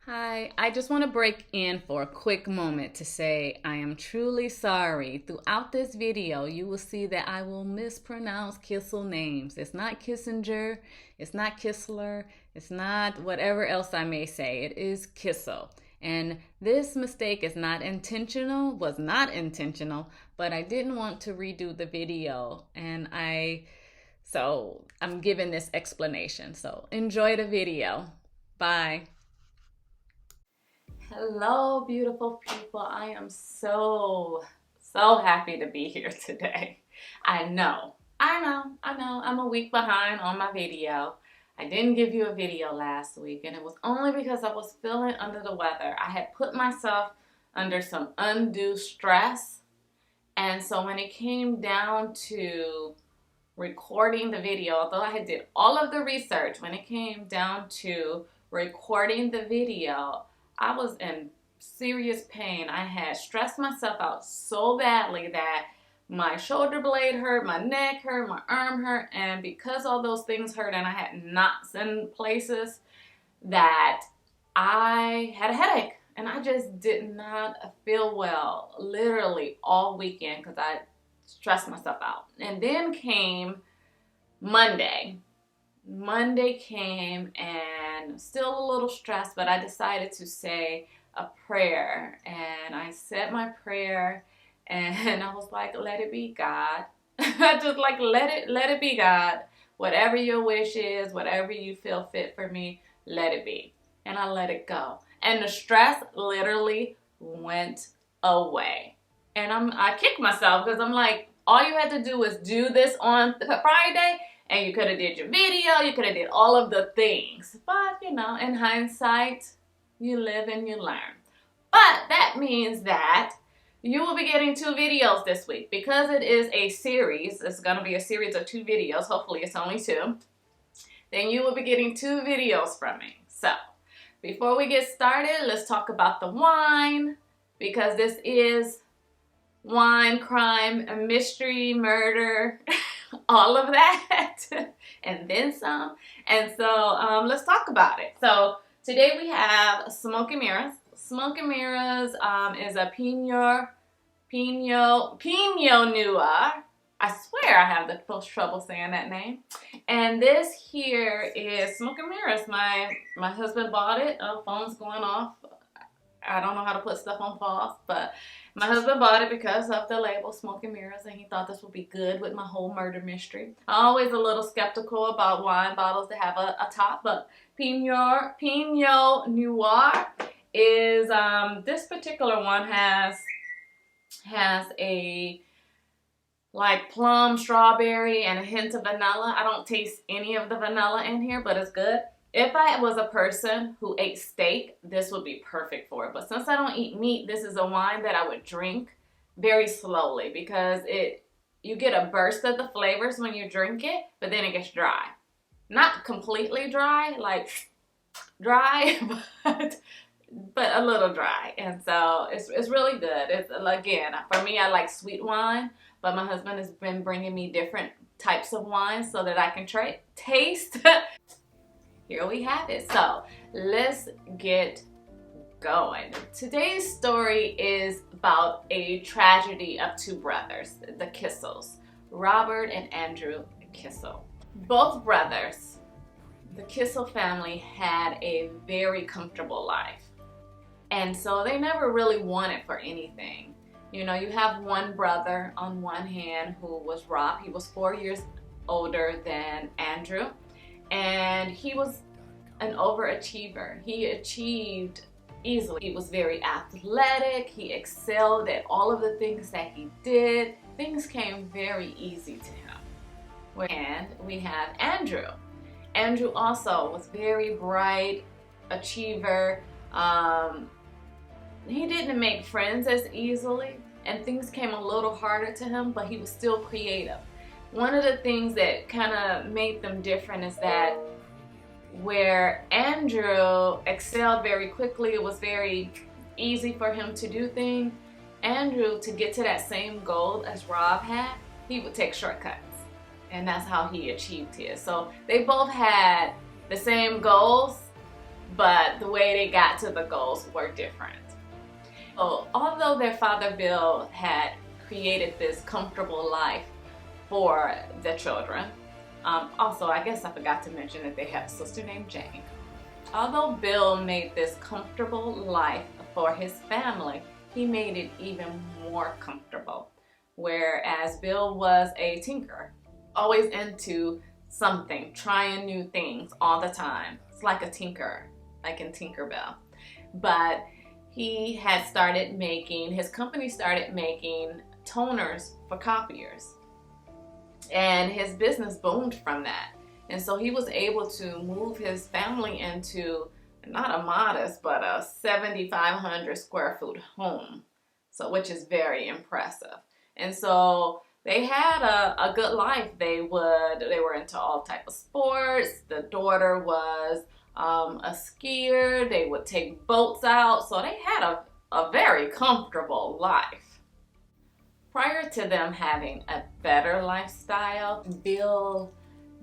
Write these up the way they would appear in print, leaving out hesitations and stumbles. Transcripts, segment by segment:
Hi, I just want to break in for a quick moment to say I am truly sorry. Throughout this video, you will see that I will mispronounce Kissel names. It's not Kissinger, it's not Kissler, it's not whatever else I may say. It is Kissel. And this mistake is not intentional, was not intentional, but I didn't want to redo the video so I'm giving this explanation. So enjoy the video. Bye. Hello, beautiful people. I am so happy to be here today. I know. I'm a week behind on my video. I didn't give you a video last week, and it was only because I was feeling under the weather. I had put myself under some undue stress, and so when it came down to recording the video, although I had did all of the research, when it came down to recording the video, I was in serious pain. I had stressed myself out so badly that my shoulder blade hurt, my neck hurt, my arm hurt, and because all those things hurt and I had knots in places, that I had a headache. And I just did not feel well literally all weekend because I stressed myself out. And then came Monday. Monday came and still a little stressed, but I decided to say a prayer, and I said my prayer and I was like, let it be, God. Just like let it be, God. Whatever your wish is, whatever you feel fit for me, let it be. And I let it go. And the stress literally went away. And I kicked myself because I'm like, all you had to do was do this on Friday, and you could have did your video, you could have did all of the things. But, you know, in hindsight, you live and you learn. But that means that you will be getting 2 videos this week. Because it is a series, it's going to be a series of 2 videos, hopefully it's only 2, then you will be getting 2 videos from me. So, before we get started, let's talk about the wine, because this is wine, crime, mystery, murder, all of that, and then some. And so let's talk about it. So today we have Smoke and Mirrors. Smoke and Mirrors is a Pinot Noir. I swear I have the most trouble saying that name. And this here is Smoke and Mirrors. My husband bought it. Oh, phone's going off. I don't know how to put stuff on pause, but my husband bought it because of the label Smoke and Mirrors, and he thought this would be good with my whole murder mystery. I'm always a little skeptical about wine bottles that have a top, but Pinot Noir is, this particular one has a like plum, strawberry, and a hint of vanilla. I don't taste any of the vanilla in here, but it's good. If I was a person who ate steak, this would be perfect for it. But since I don't eat meat, this is a wine that I would drink very slowly because you get a burst of the flavors when you drink it, but then it gets dry. Not completely dry, like dry, but a little dry. And so it's really good. It's, again, for me, I like sweet wine, but my husband has been bringing me different types of wine so that I can taste. Here we have it. So let's get going. Today's story is about a tragedy of 2 brothers, the Kissels, Robert and Andrew Kissel. Both brothers, the Kissel family, had a very comfortable life. And so they never really wanted for anything. You know, you have one brother on one hand who was Rob. He was 4 years older than Andrew. And he was an overachiever. He achieved easily. He was very athletic. He excelled at all of the things that he did. Things came very easy to him. And we have Andrew. Andrew also was very bright, achiever. He didn't make friends as easily, and things came a little harder to him, but he was still creative. One of the things that kind of made them different is that where Andrew excelled very quickly, it was very easy for him to do things. Andrew, to get to that same goal as Rob had, he would take shortcuts. And that's how he achieved his. So they both had the same goals, but the way they got to the goals were different. So although their father Bill had created this comfortable life for the children, also I guess I forgot to mention that they have a sister named Jane. Although Bill made this comfortable life for his family, he made it even more comfortable. Whereas Bill was a tinker, always into something, trying new things all the time. It's like a tinker, like in Tinkerbell. But he had started making, his company started making toners for copiers. And his business boomed from that. And so he was able to move his family into not a modest, but a 7,500 square foot home. So, which is very impressive. And so they had a good life. They were into all type of sports. The daughter was a skier. They would take boats out. So they had a very comfortable life. Prior to them having a better lifestyle, Bill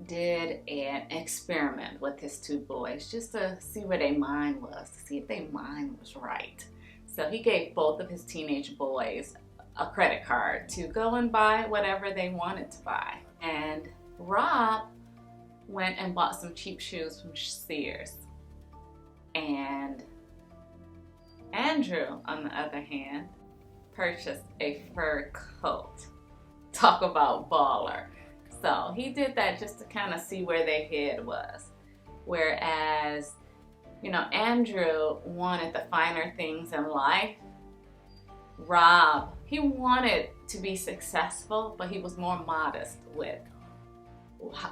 did an experiment with his two boys just to see where their mind was, to see if their mind was right. So he gave both of his teenage boys a credit card to go and buy whatever they wanted to buy. And Rob went and bought some cheap shoes from Sears. And Andrew, on the other hand, purchased a fur coat. Talk about baller. So he did that just to kind of see where their head was. Whereas, you know, Andrew wanted the finer things in life. Rob, he wanted to be successful, but he was more modest with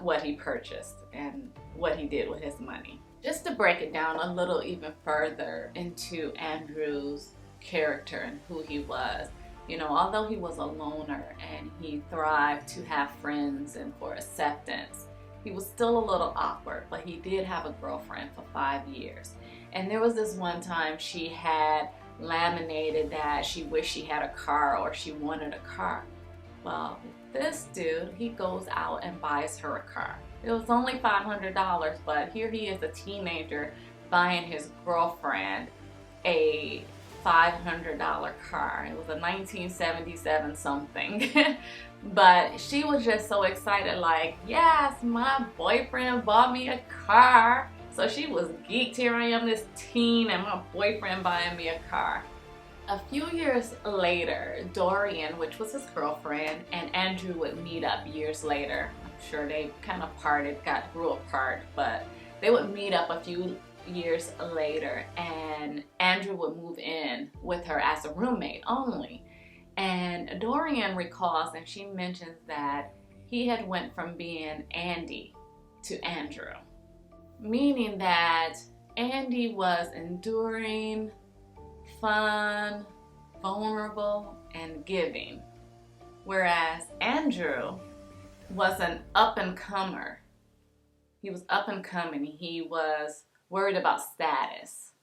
what he purchased and what he did with his money. Just to break it down a little even further into Andrew's character and who he was. You know, although he was a loner and he thrived to have friends and for acceptance, he was still a little awkward, but he did have a girlfriend for 5 years. And there was this one time she had laminated that she wished she had a car or she wanted a car. Well, this dude, he goes out and buys her a car. It was only $500, but here he is, a teenager, buying his girlfriend a $500 car. It was a 1977 something. But she was just so excited, like, yes, my boyfriend bought me a car. So she was geeked. Here I am, this teen, and my boyfriend buying me a car. A few years later, Dorian, which was his girlfriend, and Andrew would meet up years later. I'm sure they kind of grew apart, but they would meet up a few years later, and Andrew would move in with her as a roommate only. And Dorian recalls, and she mentions that he had went from being Andy to Andrew, meaning that Andy was enduring, fun, vulnerable, and giving, whereas Andrew was an up-and-comer. He was up-and-coming. He was worried about status,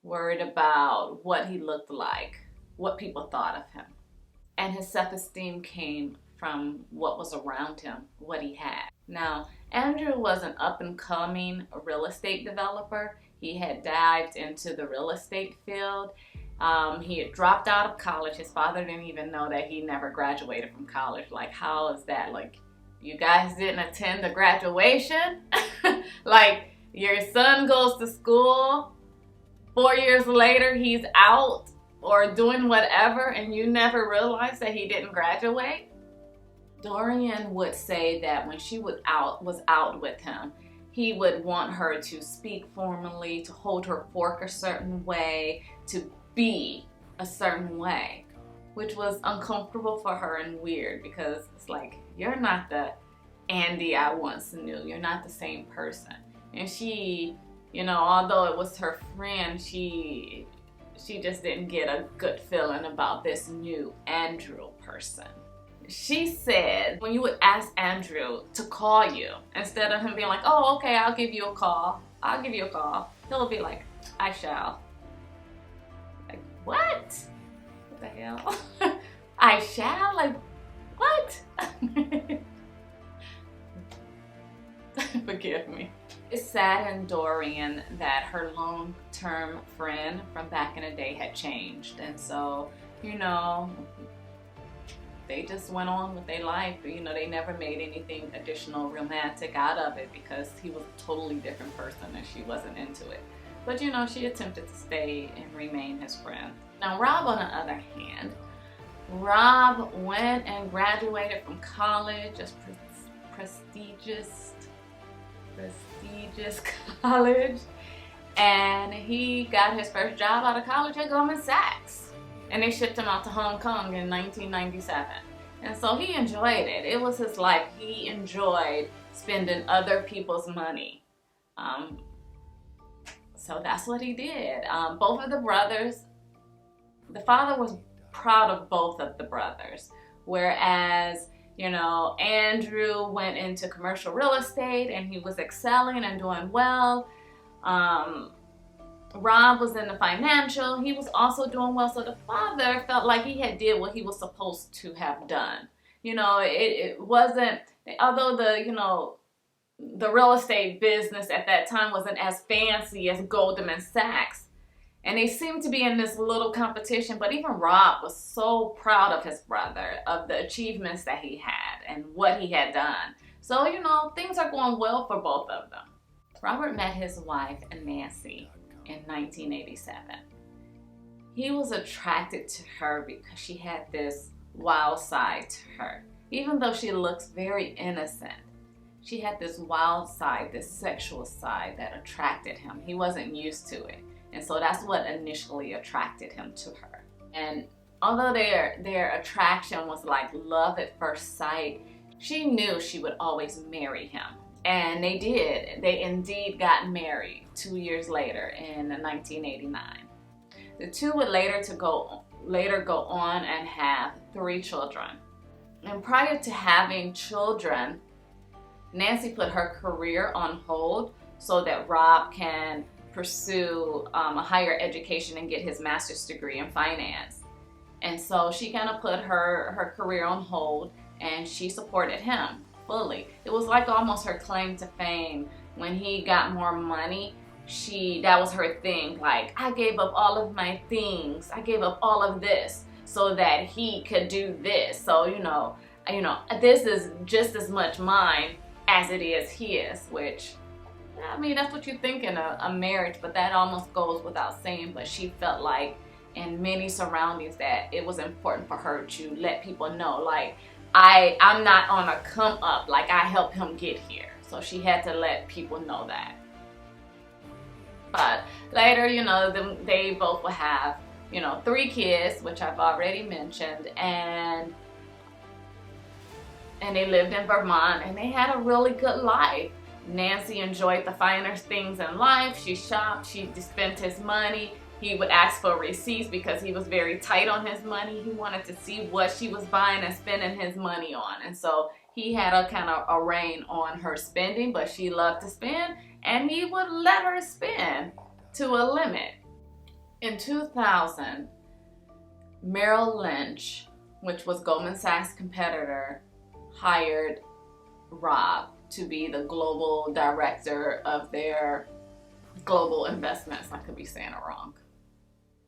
worried about what he looked like, what people thought of him. And his self-esteem came from what was around him, what he had. Now, Andrew was an up-and-coming real estate developer. He had dived into the real estate field. He had dropped out of college. His father didn't even know that he never graduated from college. Like, how is that? Like, you guys didn't attend the graduation? Like, your son goes to school, 4 years later he's out or doing whatever, and you never realized that he didn't graduate? Dorian would say that when she was out with him, he would want her to speak formally, to hold her fork a certain way, to be a certain way, which was uncomfortable for her and weird, because it's like, you're not the Andy I once knew. You're not the same person. And she, you know, although it was her friend, she just didn't get a good feeling about this new Andrew person. She said when you would ask Andrew to call you, instead of him being like, oh, okay, I'll give you a call, he'll be like, I shall. Like, what? What the hell? I shall? Like, what? Forgive me. It's sad in Dorian that her long-term friend from back in the day had changed, and so, you know, they just went on with their life. You know, they never made anything additional romantic out of it because he was a totally different person and she wasn't into it. But, you know, she attempted to stay and remain his friend. Now, Rob, on the other hand, Rob went and graduated from college, a prestigious college, and he got his first job out of college at Goldman Sachs, and they shipped him out to Hong Kong in 1997, and so he enjoyed it. It was his life. He enjoyed spending other people's money, so that's what he did. Both of the brothers, the father was proud of both of the brothers, whereas, you know, Andrew went into commercial real estate and he was excelling and doing well. Rob was in the financial. He was also doing well. So the father felt like he had did what he was supposed to have done. You know, it wasn't, although the real estate business at that time wasn't as fancy as Goldman Sachs. And they seemed to be in this little competition, but even Rob was so proud of his brother, of the achievements that he had and what he had done. So, you know, things are going well for both of them. Robert met his wife, Nancy, in 1987. He was attracted to her because she had this wild side to her. Even though she looks very innocent, she had this wild side, this sexual side that attracted him. He wasn't used to it. And so that's what initially attracted him to her. And although their attraction was like love at first sight, she knew she would always marry him. And they did. They indeed got married 2 years later in 1989. The two would later go on and have 3 children. And prior to having children, Nancy put her career on hold so that Rob can pursue a higher education and get his master's degree in finance. And so she kind of put her career on hold and she supported him fully. It was like almost her claim to fame. When he got more money, that was her thing. Like, I gave up all of my things. I gave up all of this so that he could do this. So, you know, this is just as much mine as it is his, which, I mean, that's what you think in a marriage, but that almost goes without saying. But she felt like in many surroundings that it was important for her to let people know, like, I'm not on a come up, like I helped him get here. So she had to let people know that. But later, you know, they both will have, you know, 3 kids, which I've already mentioned, and they lived in Vermont and they had a really good life. Nancy enjoyed the finer things in life. She shopped, she spent his money. He would ask for receipts because he was very tight on his money. He wanted to see what she was buying and spending his money on. And so he had a kind of a rein on her spending, but she loved to spend and he would let her spend to a limit. In 2000, Merrill Lynch, which was Goldman Sachs' competitor, hired Rob to be the global director of their global investments. I could be saying it wrong.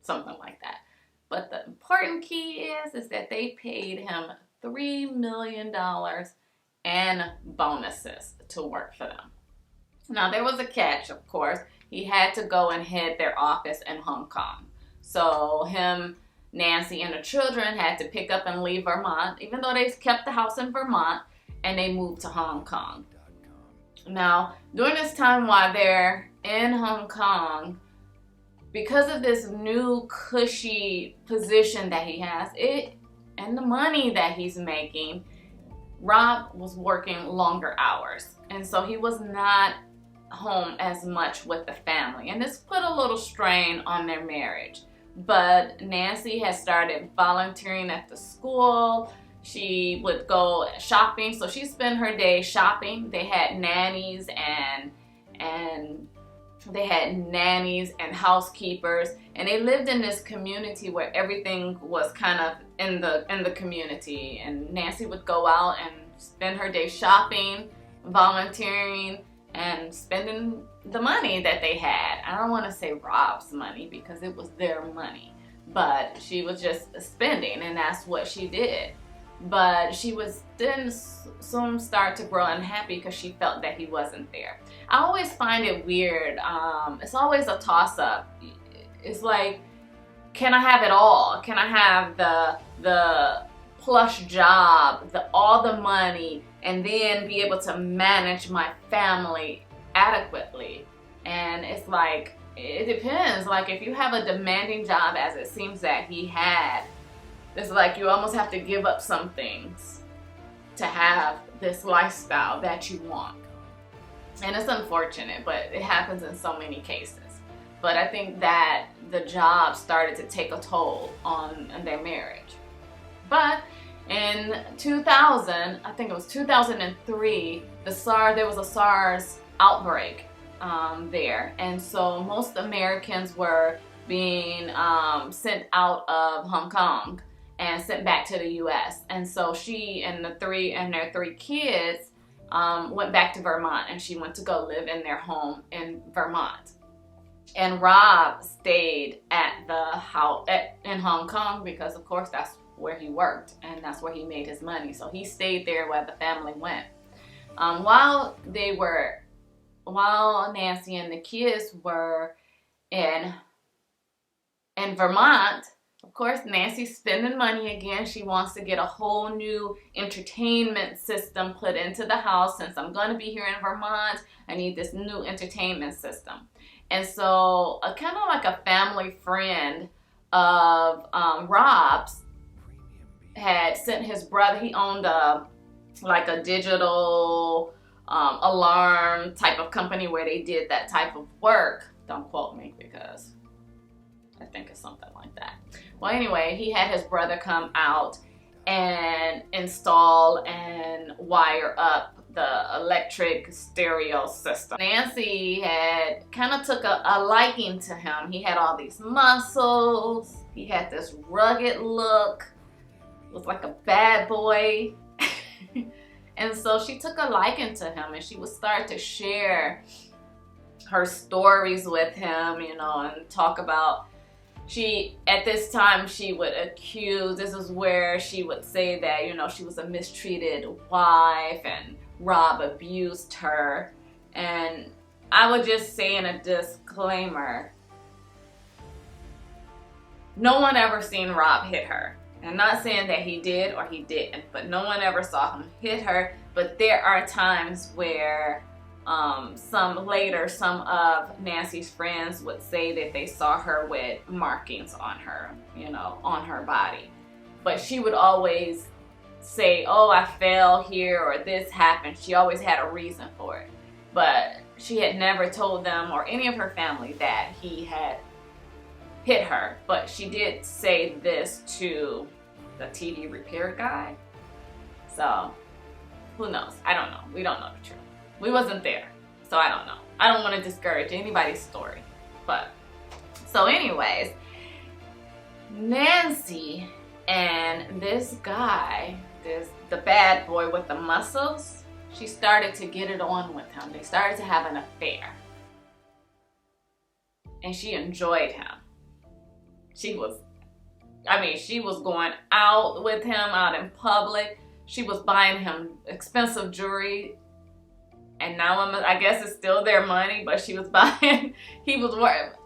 Something like that. But the important key is that they paid him $3 million and bonuses to work for them. Now, there was a catch, of course. He had to go and head their office in Hong Kong. So him, Nancy, and the children had to pick up and leave Vermont, even though they kept the house in Vermont, and they moved to Hong Kong. Now, during this time while they're in Hong Kong, because of this new cushy position that he has, and the money that he's making, Rob was working longer hours. And so he was not home as much with the family. And this put a little strain on their marriage. But Nancy had started volunteering at the school. She would go shopping, so she spent her day shopping. They had nannies and housekeepers, and they lived in this community where everything was kind of in the community. And Nancy would go out and spend her day shopping, volunteering, and spending the money that they had. I don't want to say Rob's money because it was their money, but she was just spending, and that's what she did. But she was then soon start to grow unhappy because she felt that he wasn't there. I always find it weird. It's always a toss-up. It's like, can I have it all? Can I have the plush job, all the money, and then be able to manage my family adequately? And it's like, it depends. Like, if you have a demanding job, as it seems that he had, it's like you almost have to give up some things to have this lifestyle that you want. And it's unfortunate, but it happens in so many cases. But I think that the job started to take a toll on their marriage. But in 2000, I think it was 2003, there was a SARS outbreak there. And so most Americans were being sent out of Hong Kong and sent back to the US. And so she and their three kids went back to Vermont, and she went to go live in their home in Vermont. And Rob stayed at the house in Hong Kong because, of course, that's where he worked and that's where he made his money. So he stayed there where the family went. While Nancy and the kids were in Vermont, of course, Nancy's spending money again. She wants to get a whole new entertainment system put into the house. Since I'm going to be here in Vermont, I need this new entertainment system. And so kind of like a family friend of Rob's had sent his brother. He owned a digital alarm type of company where they did that type of work. Don't quote me because I think it's something like that. Well, anyway, he had his brother come out and install and wire up the electric stereo system. Nancy had kind of took a liking to him. He had all these muscles. He had this rugged look. Was like a bad boy. And so she took a liking to him, and she would start to share her stories with him, you know, and talk about, at this time, she would accuse, this is where she would say that, you know, she was a mistreated wife and Rob abused her. And I would just say in a disclaimer, no one ever seen Rob hit her. I'm not saying that he did or he didn't, but no one ever saw him hit her. But there are times where some of Nancy's friends would say that they saw her with markings on her, you know, on her body. But she would always say, oh, I fell here or this happened. She always had a reason for it. But she had never told them or any of her family that he had hit her. But she did say this to the TV repair guy. So who knows? I don't know. We don't know the truth. We wasn't there, so I don't know. I don't want to discourage anybody's story. But so anyways, Nancy and this guy, the bad boy with the muscles, she started to get it on with him. They started to have an affair. And she enjoyed him. She was going out with him out in public. She was buying him expensive jewelry. And now I guess it's still their money, but she was buying,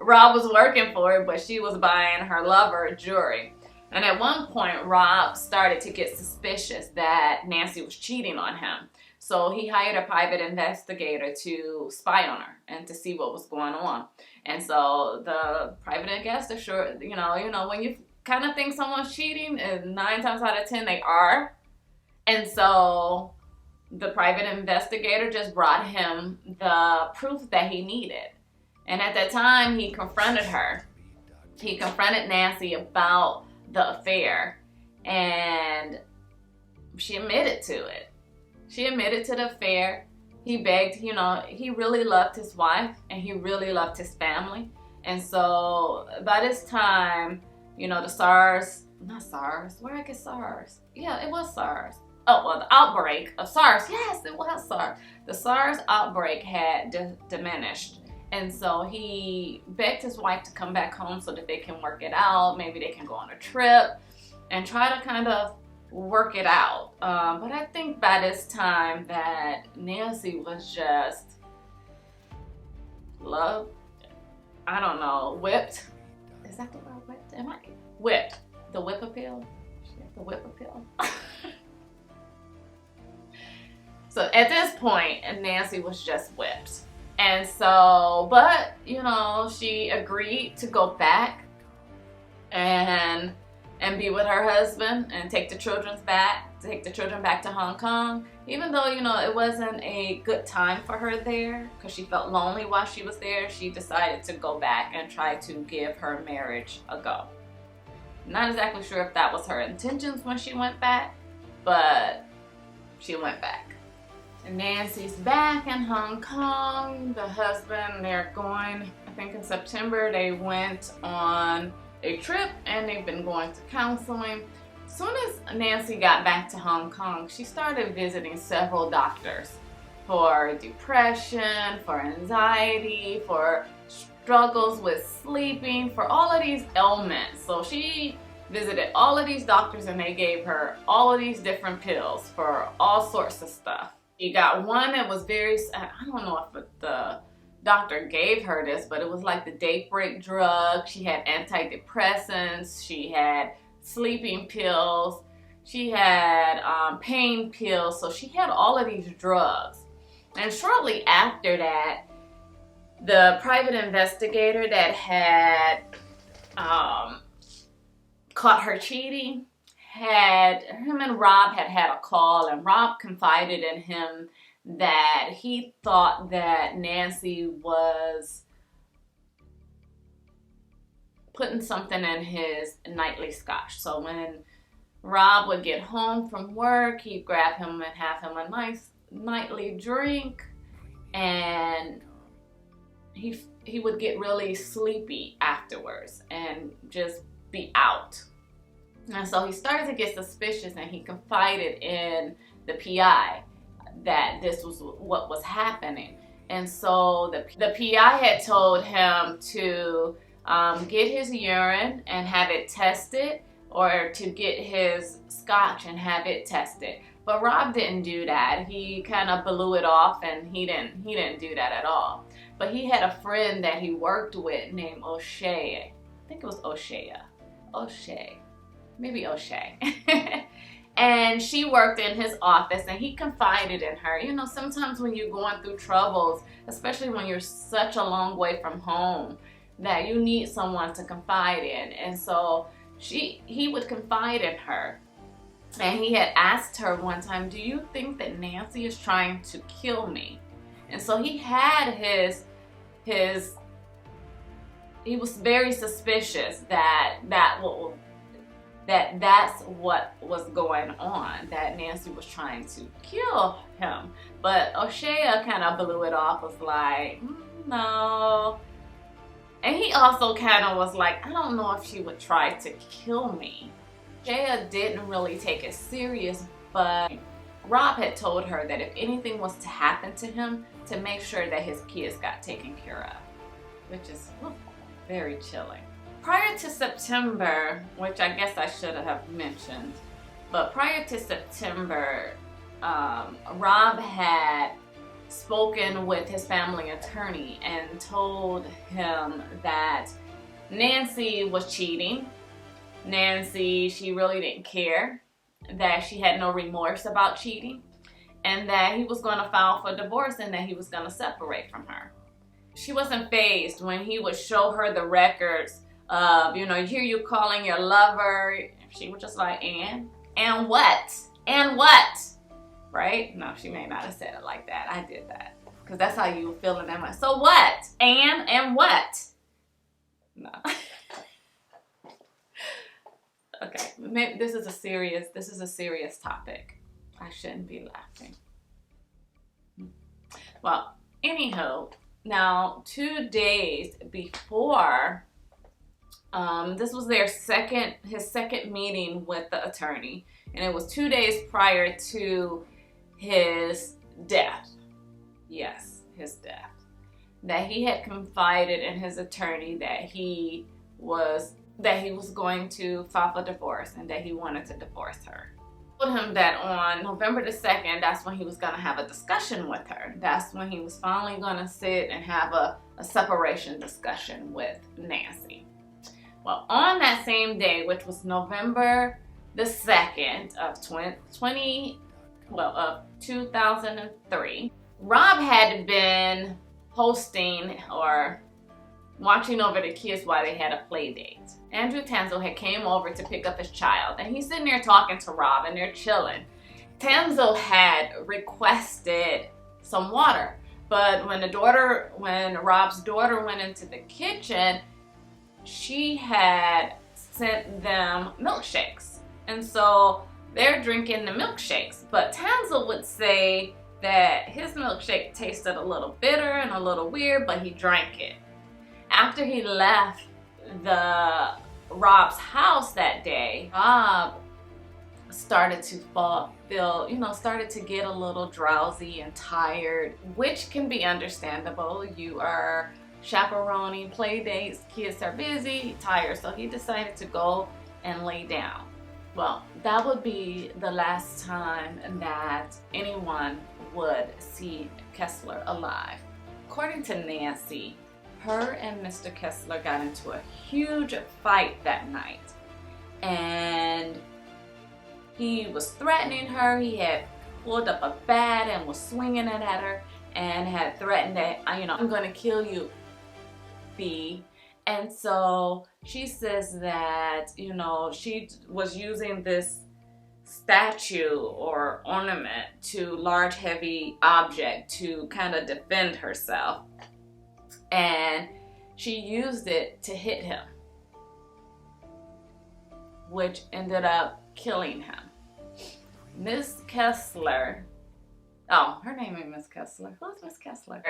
Rob was working for it, but she was buying her lover jewelry. And at one point, Rob started to get suspicious that Nancy was cheating on him. So he hired a private investigator to spy on her and to see what was going on. And so the private investigator, you know, when you kind of think someone's cheating, 9 times out of 10 they are. And so the private investigator just brought him the proof that he needed. And at that time, he confronted her. He confronted Nancy about the affair, and she admitted to it. She admitted to the affair. He begged, you know, he really loved his wife and he really loved his family. And so by this time, you know, the SARS, not SARS, where did I get SARS? Yeah, it was SARS. the outbreak of SARS, yes, it was SARS. The SARS outbreak had diminished. And so he begged his wife to come back home so that they can work it out. Maybe they can go on a trip and try to kind of work it out. But I think by this time that Nancy was just whipped. Is that the word, whipped? Am I whipped? The whip appeal? The whip appeal. So at this point, Nancy was just whipped. And so, but, you know, she agreed to go back and be with her husband and take the children back to Hong Kong. Even though, you know, it wasn't a good time for her there because she felt lonely while she was there, she decided to go back and try to give her marriage a go. Not exactly sure if that was her intentions when she went back, but she went back. And Nancy's back in Hong Kong. The husband, they're going, I think in September, they went on a trip and they've been going to counseling. As soon as Nancy got back to Hong Kong, she started visiting several doctors for depression, for anxiety, for struggles with sleeping, for all of these ailments. So she visited all of these doctors and they gave her all of these different pills for all sorts of stuff. She got one that was very, I don't know if the doctor gave her this, but it was like the daybreak drug. She had antidepressants, she had sleeping pills, she had pain pills. So she had all of these drugs. And shortly after that, the private investigator that had caught her cheating, him and Rob had a call, and Rob confided in him that he thought that Nancy was putting something in his nightly scotch. So when Rob would get home from work, he'd grab him and have him a nice nightly drink, and he would get really sleepy afterwards and just be out. And so he started to get suspicious, and he confided in the PI that this was what was happening. And so the PI had told him to get his urine and have it tested, or to get his scotch and have it tested. But Rob didn't do that. He kind of blew it off, and he didn't do that at all. But he had a friend that he worked with named O'Shea. I think it was O'Shea. Maybe O'Shea. And she worked in his office, and he confided in her. You know, sometimes when you're going through troubles, especially when you're such a long way from home, that you need someone to confide in. And so he would confide in her. And he had asked her one time, "Do you think that Nancy is trying to kill me?" And so he had he was very suspicious that that's what was going on, that Nancy was trying to kill him. But O'Shea kind of blew it off, was like, no. And he also kind of was like, I don't know if she would try to kill me. O'Shea didn't really take it serious, but Rob had told her that if anything was to happen to him, to make sure that his kids got taken care of, which is very chilling. Prior to September, which I guess I should have mentioned, but prior to September, Rob had spoken with his family attorney and told him that Nancy was cheating. Nancy, she really didn't care, that she had no remorse about cheating, and that he was going to file for divorce and that he was going to separate from her. She wasn't fazed when he would show her the records of, you know, here you calling your lover. She was just like, and what? And what? Right? No, she may not have said it like that. I did that. Because that's how you were feeling that much. So what? And what? No. Okay, maybe this is a serious topic. I shouldn't be laughing. Well, anywho, now 2 days before This was his second meeting with the attorney, and it was 2 days prior to his death. Yes, his death. That he had confided in his attorney that he was going to file for divorce and that he wanted to divorce her. I told him that on November the 2nd, that's when he was going to have a discussion with her. That's when he was finally going to sit and have a separation discussion with Nancy. Well, on that same day, which was November the 2nd of 2003, Rob had been hosting or watching over the kids while they had a play date. Andrew Tanzel had came over to pick up his child, and he's sitting there talking to Rob, and they're chilling. Tanzel had requested some water, but when Rob's daughter went into the kitchen, she had sent them milkshakes, and so they're drinking the milkshakes. But Tanzel would say that his milkshake tasted a little bitter and a little weird, but he drank it. After he left Rob's house that day, Rob started to started to get a little drowsy and tired, which can be understandable. You are chaperoning play dates, kids are busy, tired, so he decided to go and lay down. Well, that would be the last time that anyone would see Kessler alive. According to Nancy, her and Mr. Kessler got into a huge fight that night, and he was threatening her. He had pulled up a bat and was swinging it at her and had threatened that, I'm going to kill you, B. And so she says that, she was using this statue or ornament to large heavy object to kind of defend herself, and she used it to hit him, which ended up killing him. Miss Kessler, oh, her name is Miss Kessler. Who's Miss Kessler?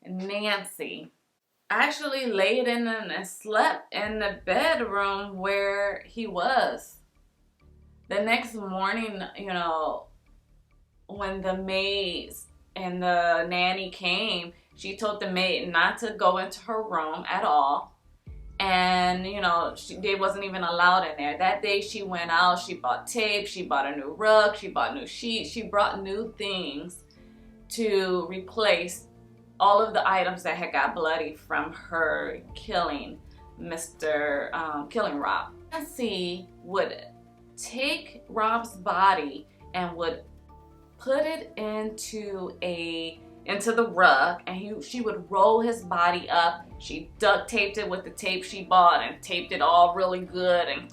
Nancy actually laid in and slept in the bedroom where he was. The next morning, when the maids and the nanny came, she told the maid not to go into her room at all. And, they wasn't even allowed in there. That day she went out, she bought tape, she bought a new rug, she bought new sheets, she brought new things to replace all of the items that had got bloody from her killing Rob. Nancy would take Rob's body and would put it into the rug, and she would roll his body up. She duct taped it with the tape she bought and taped it all really good and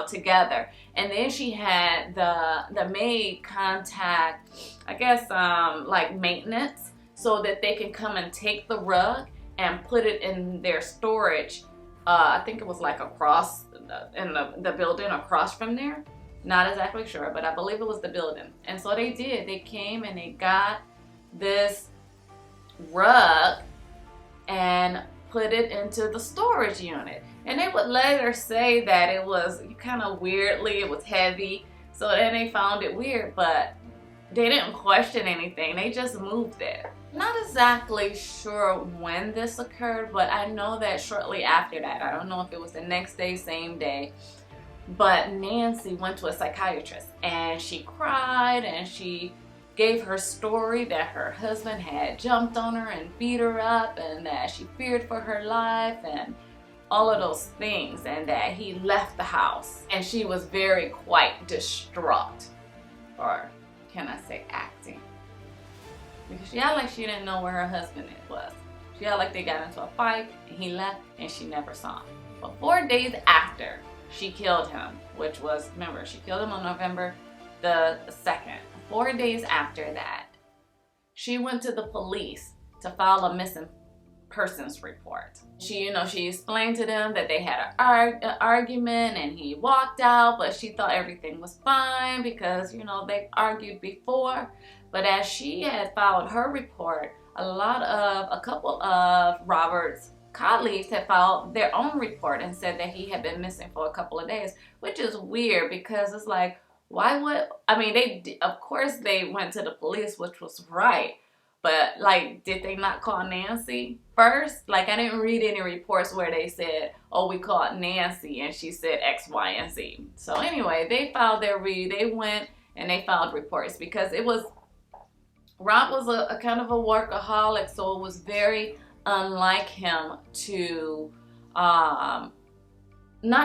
together. And then she had the maid contact, I guess, like maintenance, so that they can come and take the rug and put it in their storage. I think it was like across in the building across from there. Not exactly sure, but I believe it was the building. And so they did. They came and they got this rug and put it into the storage unit. And they would later say that it was kind of weirdly, it was heavy. So then they found it weird, but they didn't question anything. They just moved it. Not exactly sure when this occurred, but I know that shortly after that, I don't know if it was the next day, same day, but Nancy went to a psychiatrist and she cried and she gave her story that her husband had jumped on her and beat her up and that she feared for her life and all of those things, and that he left the house. And she was quite distraught, or can I say acting, because she acted like she didn't know where her husband was. She acted like they got into a fight and he left and she never saw him. But 4 days after she killed him, which was, remember, she killed him on November the 2nd. 4 days after that, she went to the police to file a missing persons report. She explained to them that they had an argument and he walked out, but she thought everything was fine because, they argued before. But as she had filed her report, a couple of Robert's colleagues had filed their own report and said that he had been missing for a couple of days, which is weird because it's like, why would, I mean, of course they went to the police, which was right, but like, did they not call Nancy first? Like, I didn't read any reports where they said, oh, we called Nancy and she said X, Y, and Z. So anyway, they went and they filed reports because Rob was a kind of a workaholic, so it was very unlike him to not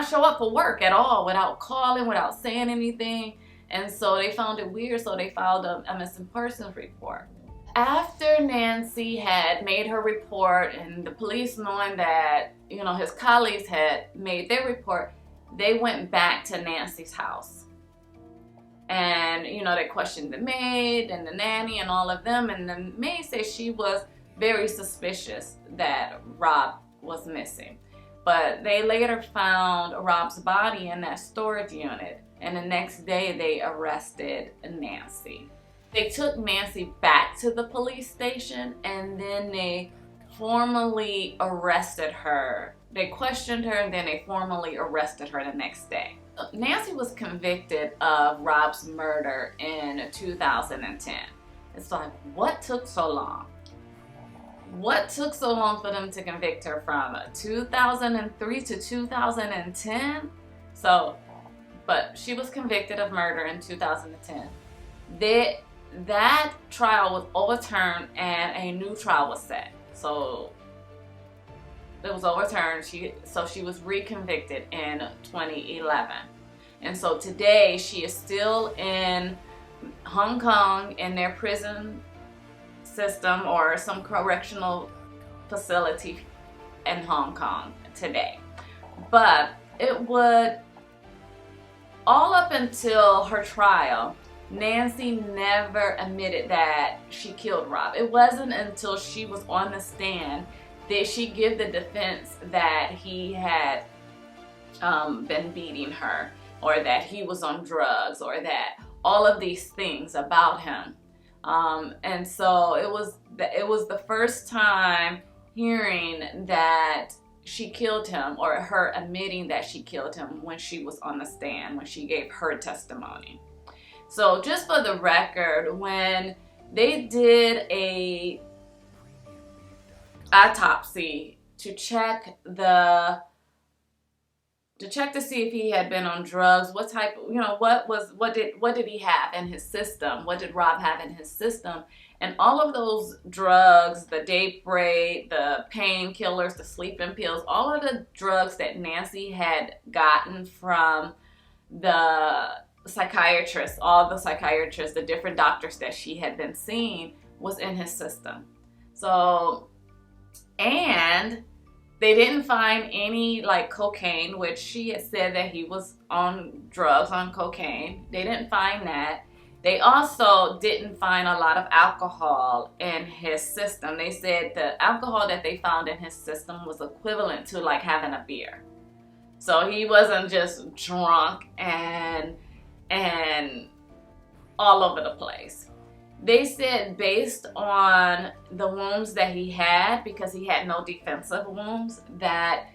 show up for work at all without calling, without saying anything. And so they found it weird, so they filed a missing persons report. After Nancy had made her report and the police knowing that, you know, his colleagues had made their report, they went back to Nancy's house. And, you know, they questioned the maid and the nanny and all of them. And the maid said she was very suspicious that Rob was missing. But they later found Rob's body in that storage unit. And the next day they arrested Nancy. They took Nancy back to the police station and then they formally arrested her. They questioned her and then they formally arrested her the next day. Nancy was convicted of Rob's murder in 2010. It's like, what took so long? What took so long for them to convict her from 2003 to 2010? So, but she was convicted of murder in 2010. That trial was overturned and a new trial was set. So it was overturned. She was reconvicted in 2011. And so today she is still in Hong Kong in their prison system or some correctional facility in Hong Kong today. But it would, all up until her trial, Nancy never admitted that she killed Rob. It wasn't until she was on the stand did she give the defense that he had been beating her, or that he was on drugs, or that all of these things about him. And so it was the first time hearing that she killed him, or her admitting that she killed him, when she was on the stand, when she gave her testimony. So just for the record, when they did a autopsy to check to see if he had been on drugs, what type, you know, what did he have in his system? What did Rob have in his system? And all of those drugs, the Daybreak, the painkillers, the sleeping pills, all of the drugs that Nancy had gotten from the psychiatrists, the different doctors that she had been seeing, was in his system. So, and they didn't find any like cocaine, which she had said that he was on drugs, on cocaine. They didn't find that. They also didn't find a lot of alcohol in his system. They said the alcohol that they found in his system was equivalent to like having a beer. So he wasn't just drunk and all over the place. They said based on the wounds that he had, because he had no defensive wounds, that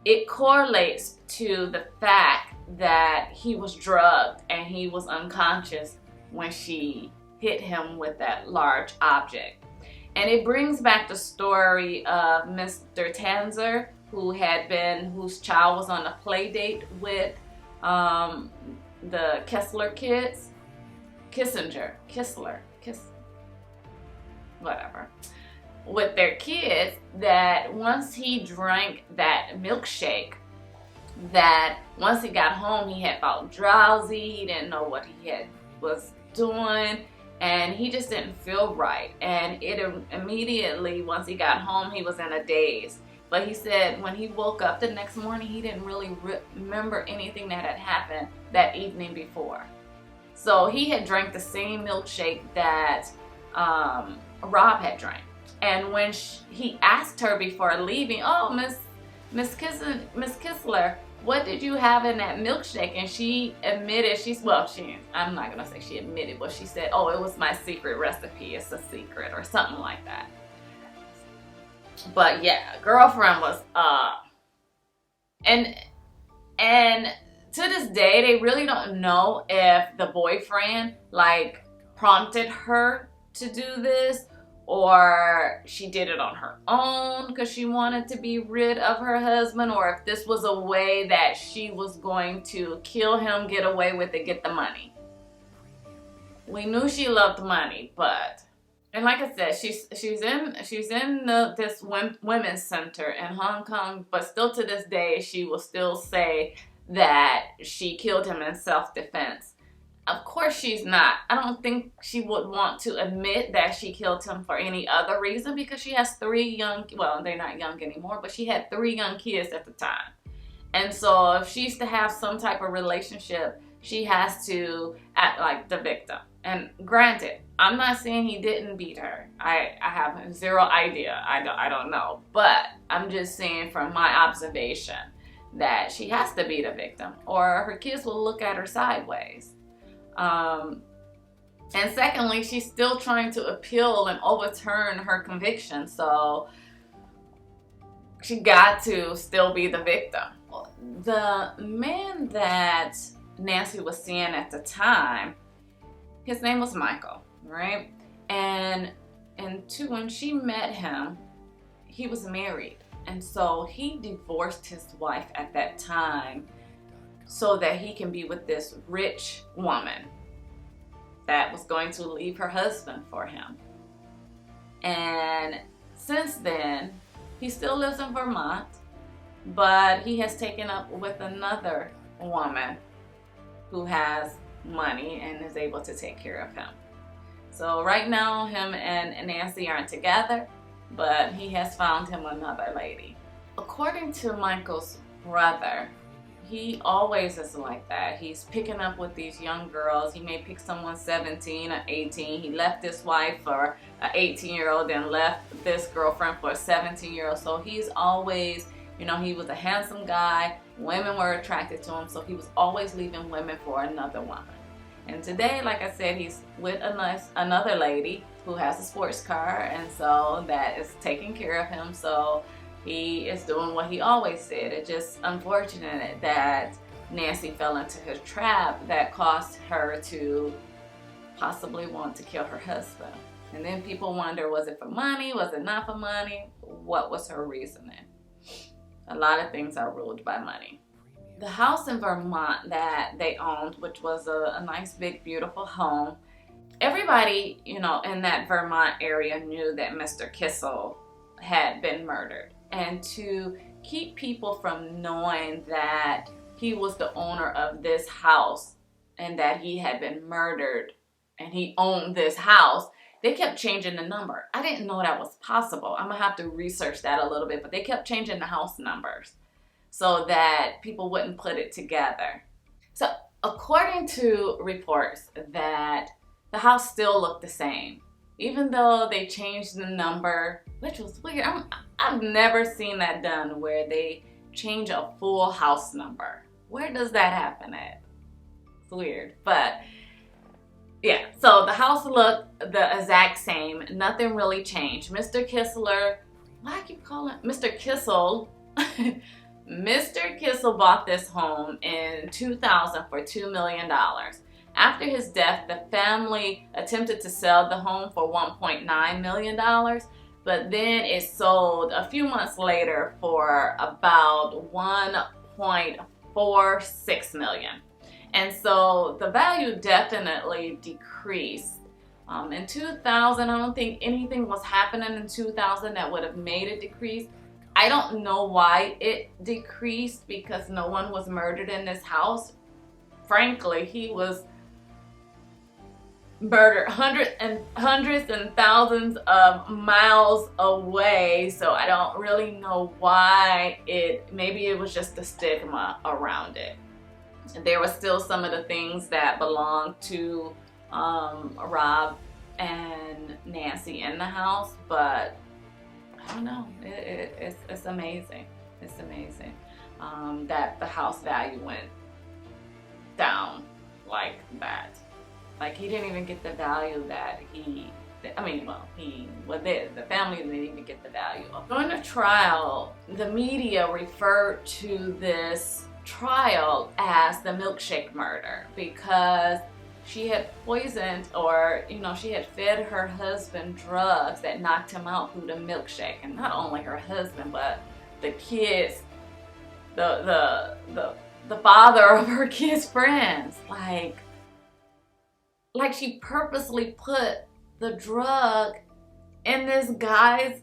it correlates to the fact that he was drugged and he was unconscious when she hit him with that large object. And it brings back the story of Mr. Tanzer, whose child was on a play date with the Kessler kids. With their kids, that once he drank that milkshake, that once he got home, he had felt drowsy, he didn't know what he was doing, and he just didn't feel right. And it immediately, once he got home, he was in a daze. But he said when he woke up the next morning, he didn't really remember anything that had happened that evening before. So he had drank the same milkshake that Rob had drank. And when he asked her before leaving, "Oh, Miss Kissler, what did you have in that milkshake?" And she admitted, I'm not gonna say she admitted, but she said, "Oh, it was my secret recipe. It's a secret," or something like that. But yeah, girlfriend was and to this day they really don't know if the boyfriend like prompted her to do this, or she did it on her own because she wanted to be rid of her husband, or if this was a way that she was going to kill him, get away with it, get the money. We knew she loved money, but, and like I said, she's in this women's center in Hong Kong, but still to this day she will still say that she killed him in self-defense. Of course she's not. I don't think she would want to admit that she killed him for any other reason, because she has 3 young, well, they're not young anymore, but she had 3 young kids at the time. And so if she's to have some type of relationship, she has to act like the victim. And granted, I'm not saying he didn't beat her. I have zero idea. I don't know. But I'm just saying from my observation that she has to be the victim, or her kids will look at her sideways. And secondly, she's still trying to appeal and overturn her conviction, so she got to still be the victim. The man that Nancy was seeing at the time, his name was Michael, right? And when she met him, he was married, and so he divorced his wife at that time so that he can be with this rich woman that was going to leave her husband for him. And since then, he still lives in Vermont, but he has taken up with another woman who has money and is able to take care of him. So right now, him and Nancy aren't together, but he has found him another lady. According to Michael's brother, he always is like that. He's picking up with these young girls. He may pick someone 17 or 18. He left this wife for an 18-year-old and left this girlfriend for a 17-year-old. So he's always, you know, he was a handsome guy. Women were attracted to him, so he was always leaving women for another woman. And today, like I said, he's with another lady who has a sports car, and so that is taking care of him. So he is doing what he always did. It's just unfortunate that Nancy fell into his trap that caused her to possibly want to kill her husband. And then people wonder, was it for money? Was it not for money? What was her reasoning? A lot of things are ruled by money. The house in Vermont that they owned, which was a nice, big, beautiful home, everybody, you know, in that Vermont area knew that Mr. Kissel had been murdered. And to keep people from knowing that he was the owner of this house and that he had been murdered and he owned this house, they kept changing the number. I didn't know that was possible. I'm gonna have to research that a little bit, but they kept changing the house numbers so that people wouldn't put it together. So according to reports, that the house still looked the same, even though they changed the number, which was weird. I've never seen that done where they change a full house number. Where does that happen at? It's weird, but yeah. So the house looked the exact same. Nothing really changed. Mr. Kissler, why I keep calling Mr. Kissel? Mr. Kissel bought this home in 2000 for $2 million. After his death, the family attempted to sell the home for $1.9 million, but then it sold a few months later for about $1.46 million. And so the value definitely decreased. In 2000, I don't think anything was happening in 2000 that would have made it decrease. I don't know why it decreased, because no one was murdered in this house. Frankly, he was murdered hundreds and thousands of miles away, so I don't really know why maybe it was just the stigma around it. There was still some of the things that belonged to Rob and Nancy in the house, but I don't know, it's amazing. It's amazing that the house value went down like that. Like, he didn't even get the value that he I mean, well, the family didn't even get the value of. During the trial, the media referred to this trial as the Milkshake murder because she had poisoned, or she had fed her husband drugs that knocked him out through the milkshake. And not only her husband, but the kids, the father of her kids' friends. Like she purposely put the drug in this guy's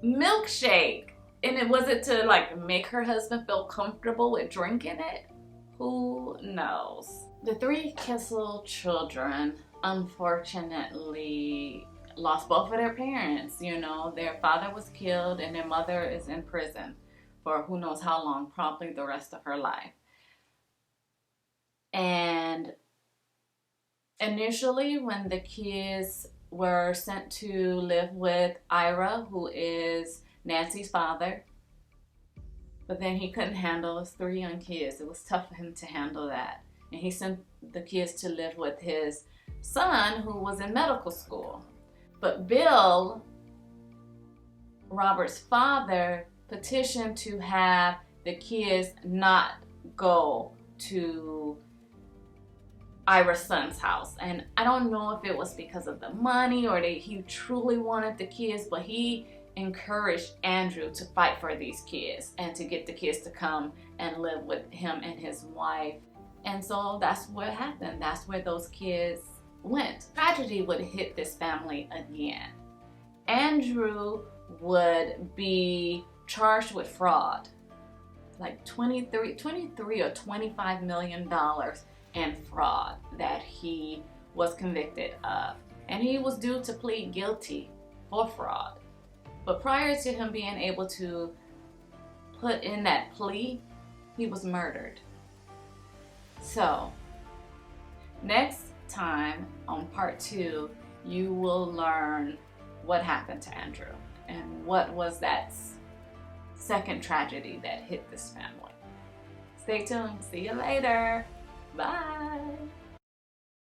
milkshake. And was it to like make her husband feel comfortable with drinking it? Who knows? The 3 Kissel children unfortunately lost both of their parents. Their father was killed and their mother is in prison for who knows how long, probably the rest of her life. And initially, when the kids were sent to live with Ira, who is Nancy's father, but then he couldn't handle his 3 young kids. It was tough for him to handle that. And he sent the kids to live with his son, who was in medical school. But Bill, Robert's father, petitioned to have the kids not go to Ira's son's house. And I don't know if it was because of the money or he truly wanted the kids, but he encouraged Andrew to fight for these kids and to get the kids to come and live with him and his wife. And so that's what happened. That's where those kids went. Tragedy would hit this family again. Andrew would be charged with fraud, like $23 or $25 million in fraud that he was convicted of. And he was due to plead guilty for fraud. But prior to him being able to put in that plea, he was murdered. So, next time on part 2, you will learn what happened to Andrew and what was that second tragedy that hit this family. Stay tuned. See you later.